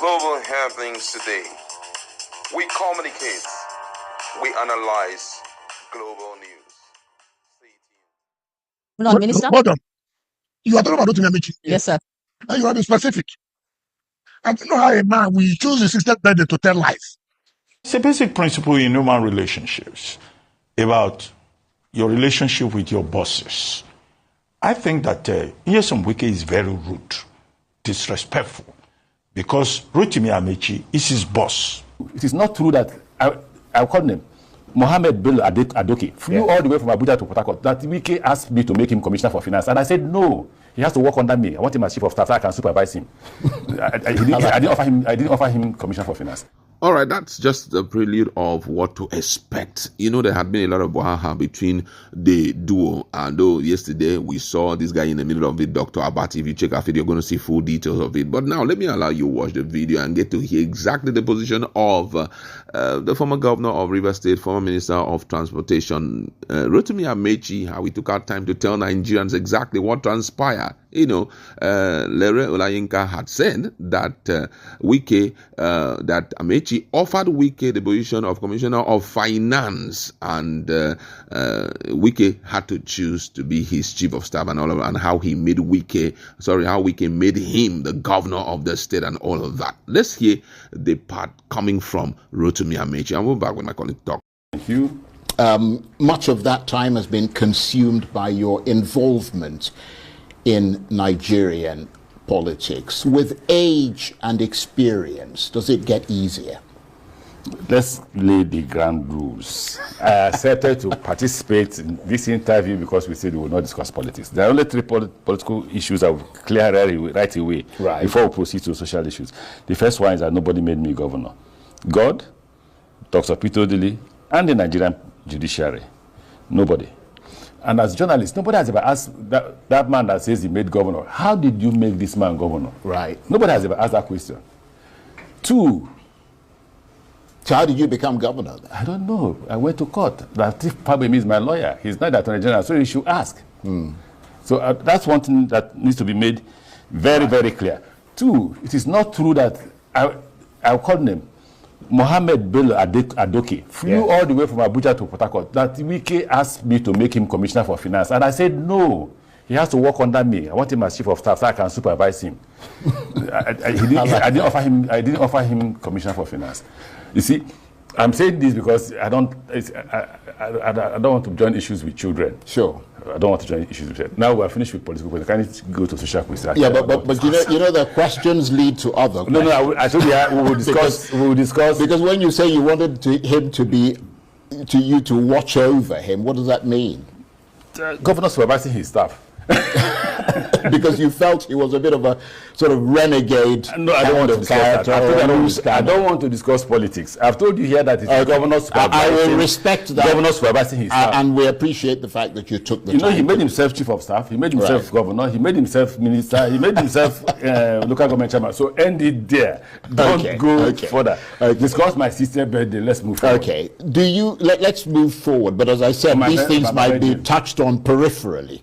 global happenings today. We communicate, we analyze global news. Stay tuned. Hold on, Minister. Hold on. You are talking about Amaechi. Yes, sir. And you are being specific. I don't know how a man will choose his sister birthday to tell lies. It's a basic principle in human relationships about your relationship with your bosses. I think that Nyesom Wike is very rude, disrespectful, because Rotimi Amaechi is his boss. It is not true that I called him Mohammed Bello Adoke, flew all the way from Abuja to Port Harcourt, that Wike asked me to make him Commissioner for Finance. And I said, no, he has to work under me. I want him as Chief of Staff so I can supervise him. I didn't offer him Commissioner for Finance. All right, that's just the prelude of what to expect. You know, there had been a lot of wahaha between the duo. And though yesterday we saw this guy in the middle of it, Dr. Abati. If you check our video, you're going to see full details of it. But now let me allow you to watch the video and get to hear exactly the position of the former governor of Rivers State, former minister of transportation, Rotimi Amaechi, how he took out time to tell Nigerians exactly what transpired. You know, Lere Olayinka had said that Wike, that Amaechi offered Wike the position of Commissioner of Finance, and Wike had to choose to be his Chief of Staff and all of that, and how Wike made him the governor of the state and all of that. Let's hear the part coming from Rotimi Amaechi. And we'll be back with my colleague talk. Thank you. Much of that time has been consumed by your involvement in Nigerian politics. With age and experience, does it get easier? Let's lay the ground rules. I accepted to participate in this interview because we said we will not discuss politics. There are only three political issues I will clear right away before we proceed to social issues. The first one is that nobody made me governor. God, Dr. Peter Odili, and the Nigerian judiciary. Nobody. And as journalists, nobody has ever asked that man that says he made governor, how did you make this man governor? Right. Nobody has ever asked that question. Two. So how did you become governor then? I don't know. I went to court. Latif Pabemi is my lawyer. He's not the Attorney General, so you should ask. So that's one thing that needs to be made very, very clear. Two, it is not true that I called him Mohammed Bello Adoke, flew all the way from Abuja to Port Harcourt, that Wike asked me to make him Commissioner for Finance. And I said, no, he has to work under me. I want him as Chief of Staff so I can supervise him. I didn't offer him Commissioner for Finance. You see, I'm saying this because I don't want to join issues with children. Sure. I don't want to join issues with children. Now we're finished with political questions. Can you go to social questions? Yeah, but you know the questions lead to other questions. No, I told you we will discuss. We will discuss. Because when you say you wanted him to watch over him, what does that mean? Governor supervising his staff. Because you felt he was a bit of a sort of renegade. No, I don't want to discuss that. I don't want to discuss politics. I've told you here that it's governor supervising. I will respect that. Governor supervising his staff. And we appreciate the fact that you took the time. You know, he made himself chief of staff. He made himself governor. He made himself minister. He made himself local government chairman. So end it there. Don't go further. Discuss my sister's birthday. Let's move forward. Okay. Let's move forward. But as I said, these things might be touched on peripherally.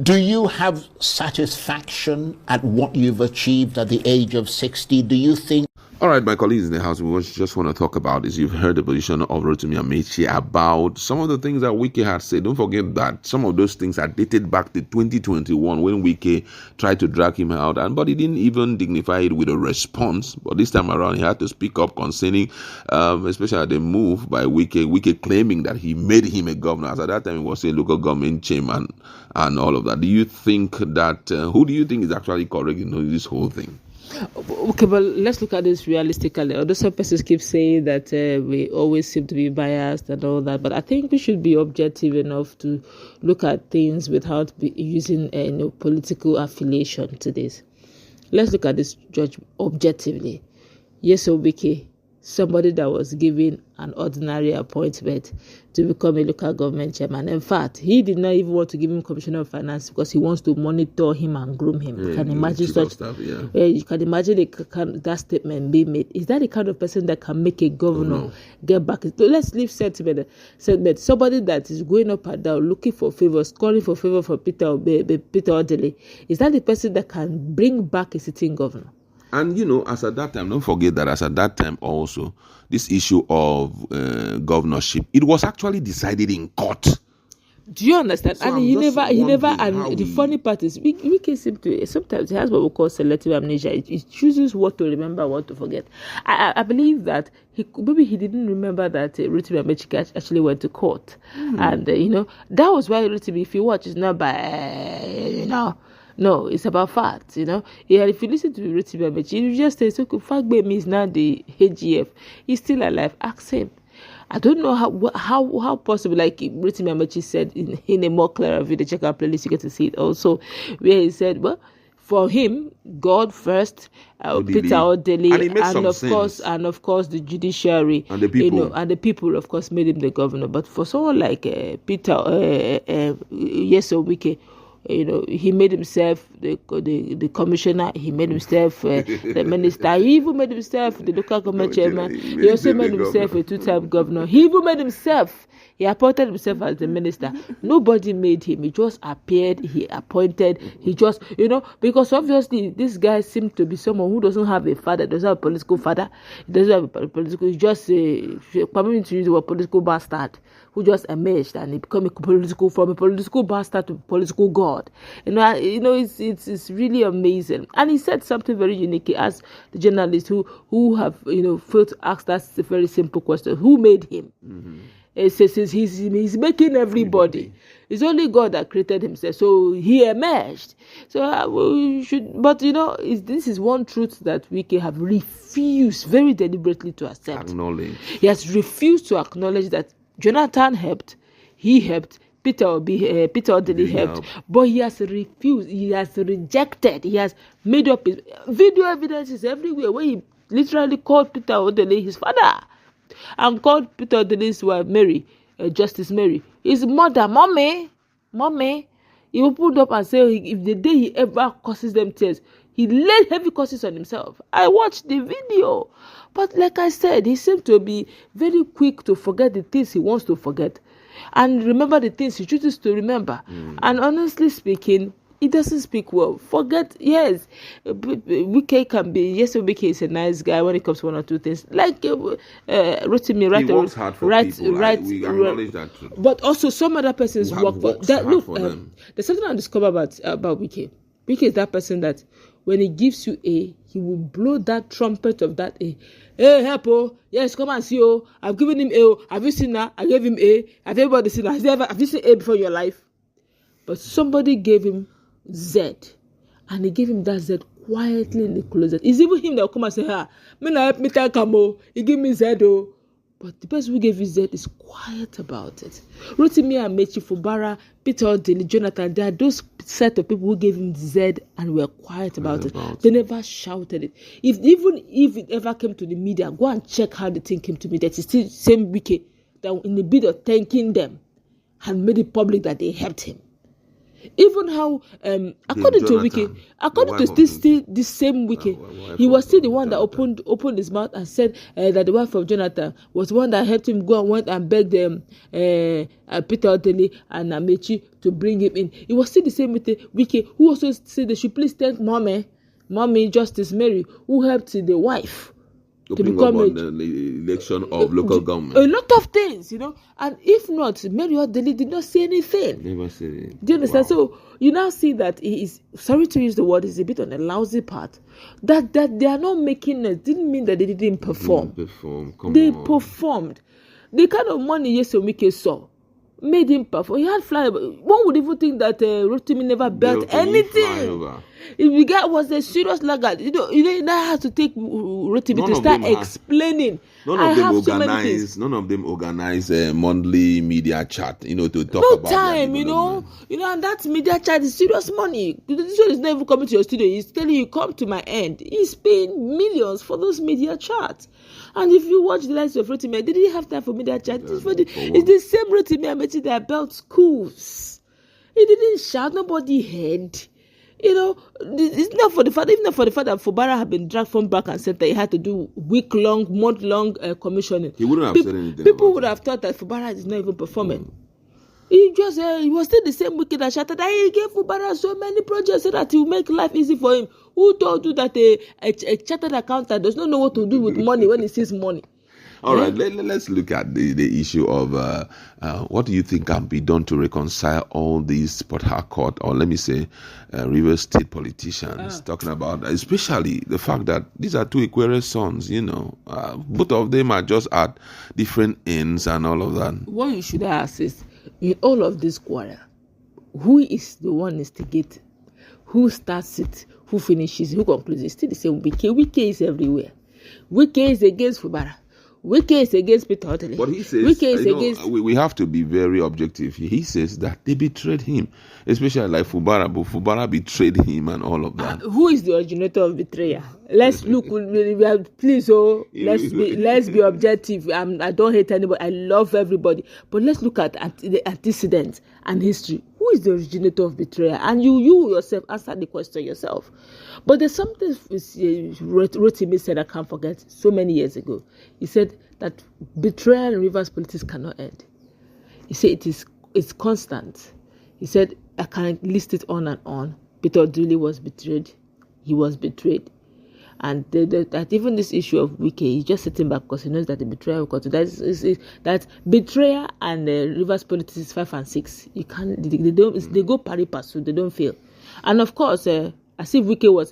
Do you have satisfaction at what you've achieved at the age of 60? Do you think? All right, my colleagues in the house, we just want to talk about this. You've heard the position of Rotimi Amaechi about some of the things that Wike had said. Don't forget that some of those things are dated back to 2021 when Wike tried to drag him out, but he didn't even dignify it with a response. But this time around, he had to speak up concerning, especially the move by Wike claiming that he made him a governor. As at that time, he was a local government chairman and all of that. Do you think that, who do you think is actually correct in this whole thing? Okay, but let's look at this realistically. Although some persons keep saying that we always seem to be biased and all that, but I think we should be objective enough to look at things without using political affiliation to this. Let's look at this judge objectively. Yes, Wike, somebody that was given an ordinary appointment to become a local government chairman. In fact, he did not even want to give him commissioner of finance because he wants to monitor him and groom him. You can imagine such stuff, you can imagine that statement being made. Is that the kind of person that can make a governor get back? So let's leave sentiment. Somebody that is going up and down looking for favors, calling for favor for Peter Odili. Is that the person that can bring back a sitting governor? And as at that time, don't forget that as at that time also, this issue of governorship, it was actually decided in court. Do you understand? So and I'm he just never, wondering how and the we- funny part is, we can seem to, sometimes he has what we call selective amnesia. He chooses what to remember, what to forget. I believe that maybe he didn't remember that Rotimi Amaechi actually went to court. And, that was why Rotimi, if you watch, it's not by, no, it's about facts, Yeah, if you listen to Rotimi Amaechi, you just say, so Fagbemi is now the AGF. He's still alive. Ask him. I don't know how possible, like Rotimi Amaechi said in a more clearer video. Check out playlist, you get to see it also, where he said, well, for him, God first, Peter Odeli, and of course the judiciary and the people, and the people of course made him the governor. But for someone like Peter Wike, he made himself the commissioner. He made himself the minister. He even made himself the local government chairman. He also made himself a two-time governor. He even made himself. He appointed himself as the minister. Nobody made him. He just appeared. He appointed. He just, because obviously this guy seemed to be someone who doesn't have a father, doesn't have a political father. He doesn't have a political. He's just permitting to use the word political bastard, who just emerged and he became from a political bastard to a political god. It's really amazing. And he said something very unique. He asked the journalists who have failed to ask that very simple question: who made him? It says he's making everybody. It's only God that created himself. So he emerged. So we should, but this is one truth that Wike have refused very deliberately to accept. Acknowledge. He has refused to acknowledge that Jonathan helped. He helped. Peter Odili helped, but he has refused. He has rejected. He has made up his video evidences everywhere where he literally called Peter Odili his father, and called Peter Odili's wife Mary, Justice Mary, his mother, mommy. He opened up and said, if the day he ever causes them tears, he laid heavy curses on himself. I watched the video, but like I said, he seemed to be very quick to forget the things he wants to forget, and remember the things he chooses to remember. And honestly speaking, he doesn't speak well. Forget, yes, Wike can be, yes, Wike is a nice guy when it comes to one or two things. Like Rotimi, right? He works hard for people. We acknowledge that too. But also some other persons work for that. Look, them. there's something I discovered about Wike. Wike is that person that when he gives you A, he will blow that trumpet of that A. Hey, help, oh, yes, come and see, oh, I've given him A, oh, have you seen that? I gave him A. Have everybody seen that? Have you seen A before in your life? But somebody gave him Z, and he gave him that Z quietly in the closet. It's even him that will come and say, me na help me tell Kamo, he give me Z, oh. But the person who gave you Z is quiet about it. Rotimi Amaechi, Fubara, Peter Odili, Jonathan, there are those set of people who gave him Z and were quiet about it. They never shouted it. Even if it ever came to the media, go and check how the thing came to media. It's still the same Wike that in the bid of thanking them had made it public that they helped him. Even how, according to Wike, according to this same Wike, he was still the one that opened his mouth and said that the wife of Jonathan was the one that helped him go and went and begged them, Peter Odili and Amaechi to bring him in. It was still the same with Wike, who also said they should please thank Mommy Justice Mary, who helped the wife to become the election of local government. A lot of things, and if not, Mary Odili did not say anything. Never said it. Do you understand? Wow. So you now see that he is, sorry to use the word, is a bit on a lousy part. That they are not making it didn't mean that they didn't perform. They performed. The kind of money Wike saw made him perform. He had flyable. One would even think that Rotimi never built anything. If the guy was a serious laggard, you now have to take Rotimi to start explaining. None of them organize a monthly media chat, to talk about no time, and that media chat is serious money. This one is not even coming to your studio. He's telling you, come to my end. He's paying millions for those media chats. And if you watch the likes of Rotimi, they didn't have time for media chat. It's the same Rotimi Amaechi that built schools. He didn't shout, nobody heard. It's not for the fact, even for the fact that Fubara had been dragged from back and center, he had to do week-long, month-long commissioning. He wouldn't have said anything. People would have thought that Fubara is not even performing. He was still the same Wike that shouted that he gave Fubara so many projects so that he will make life easy for him. Who told you that a chartered accountant does not know what to do with money when he sees money? All right, let's look at the issue of what do you think can be done to reconcile all these Port Harcourt, or let me say Rivers State politicians talking about, especially the fact that these are two Equerry sons, both of them are just at different ends and all of that. What you should ask is, in all of this quarrel, who is the one instigating? Who starts it? Who finishes it? Who concludes it? It's still the same Wike. Wike is everywhere. Wike is against Fubara. Wike is against Peter Ottoley. But he says, Wike is against... we have to be very objective. He says that they betrayed him, especially like Fubara, but Fubara betrayed him and all of that. Who is the originator of betrayal? Let's look, please, let's be objective. I don't hate anybody. I love everybody. But let's look at the antecedents and history. Who is the originator of betrayal? And you yourself answer the question yourself. But there's something Rotimi said I can't forget so many years ago. He said that betrayal in Rivers politics cannot end. He said it's constant. He said I can list it on and on. Peter Ottoley was betrayed. He was betrayed. And that even this issue of Wike, he's just sitting back because he knows that the betrayal will continue. That betrayal and Rivers politics is 5 and 6. You can't. They go pari passu. They don't fail. And of course, as if Wike was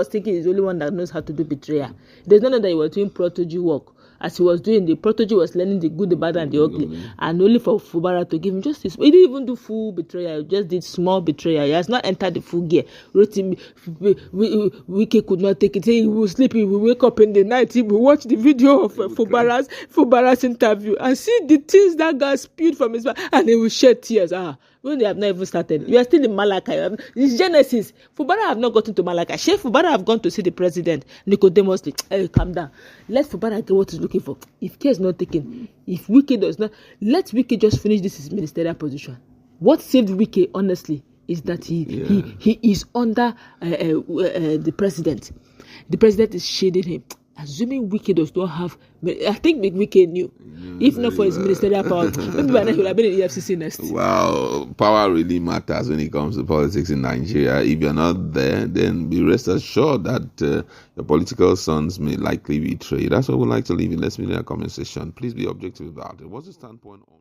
thinking he's the only one that knows how to do betrayal. There's none that he was doing protege work. As he was doing, the protege was learning the good, the bad, and the ugly. And only for Fubara to give him justice. He didn't even do full betrayal. He just did small betrayal. He has not entered the full gear. Wike could not take it. He will sleep. He will wake up in the night. He will watch the video of Fubara's interview and see the things that guy spewed from his mouth. And he will shed tears. When they have not even started. You are still in Malachi. It's Genesis. Fubara have not gotten to Malachi. Chef Fubara have gone to see the president. Nicodemus, hey, calm down. Let Fubara get what he's looking for. If care is not taken, if Wike does not, let Wike just finish this ministerial position. What saved Wike, honestly, is that he is under the president. The president is shading him. Assuming Wike does not have, I think Wike knew. If not for his ministerial power, maybe by now he would have been in EFCC next. Wow, power really matters when it comes to politics in Nigeria. If you're not there, then be rest assured that your political sons may likely betray. That's what we'd like to leave in. Let's meet in the comment section. Please be objective about it. What's the standpoint on?